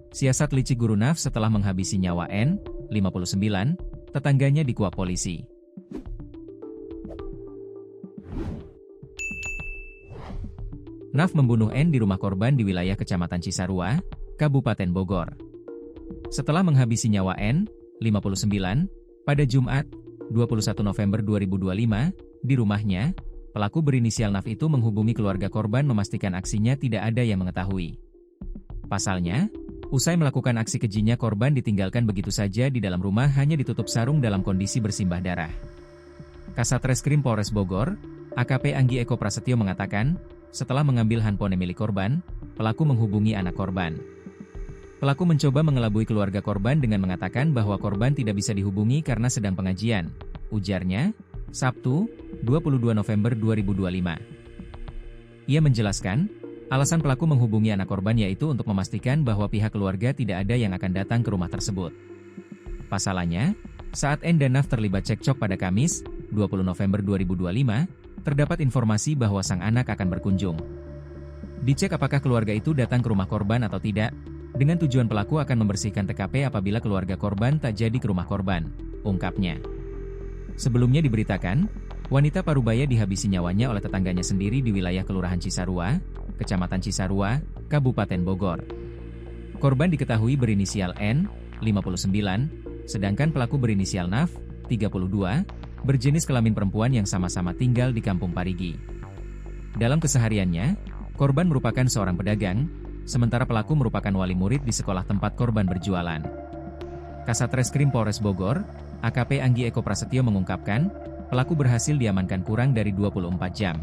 Siasat licik guru Naf setelah menghabisi nyawa N, 59, tetangganya dikuak polisi. Naf membunuh N di rumah korban di wilayah Kecamatan Cisarua, Kabupaten Bogor. Setelah menghabisi nyawa N, 59, pada Jumat, 21 November 2025, di rumahnya, pelaku berinisial Naf itu menghubungi keluarga korban memastikan aksinya tidak ada yang mengetahui. Pasalnya, usai melakukan aksi kejinya korban ditinggalkan begitu saja di dalam rumah hanya ditutup sarung dalam kondisi bersimbah darah. Kasat Reskrim Polres Bogor, AKP Anggi Eko Prasetyo mengatakan, setelah mengambil handphone milik korban, pelaku menghubungi anak korban. Pelaku mencoba mengelabui keluarga korban dengan mengatakan bahwa korban tidak bisa dihubungi karena sedang pengajian, ujarnya, Sabtu, 22 November 2025. Ia menjelaskan, alasan pelaku menghubungi anak korban yaitu untuk memastikan bahwa pihak keluarga tidak ada yang akan datang ke rumah tersebut. Pasalnya, saat N dan Naf terlibat cekcok pada Kamis, 20 November 2025, terdapat informasi bahwa sang anak akan berkunjung. Dicek apakah keluarga itu datang ke rumah korban atau tidak, dengan tujuan pelaku akan membersihkan TKP apabila keluarga korban tak jadi ke rumah korban, ungkapnya. Sebelumnya diberitakan, wanita parubaya dihabisi nyawanya oleh tetangganya sendiri di wilayah Kelurahan Cisarua, Kecamatan Cisarua, Kabupaten Bogor. Korban diketahui berinisial N, 59, sedangkan pelaku berinisial Naf, 32, berjenis kelamin perempuan yang sama-sama tinggal di Kampung Parigi. Dalam kesehariannya, korban merupakan seorang pedagang, sementara pelaku merupakan wali murid di sekolah tempat korban berjualan. Kasat Reskrim Polres Bogor, AKP Anggi Eko Prasetyo mengungkapkan, pelaku berhasil diamankan kurang dari 24 jam.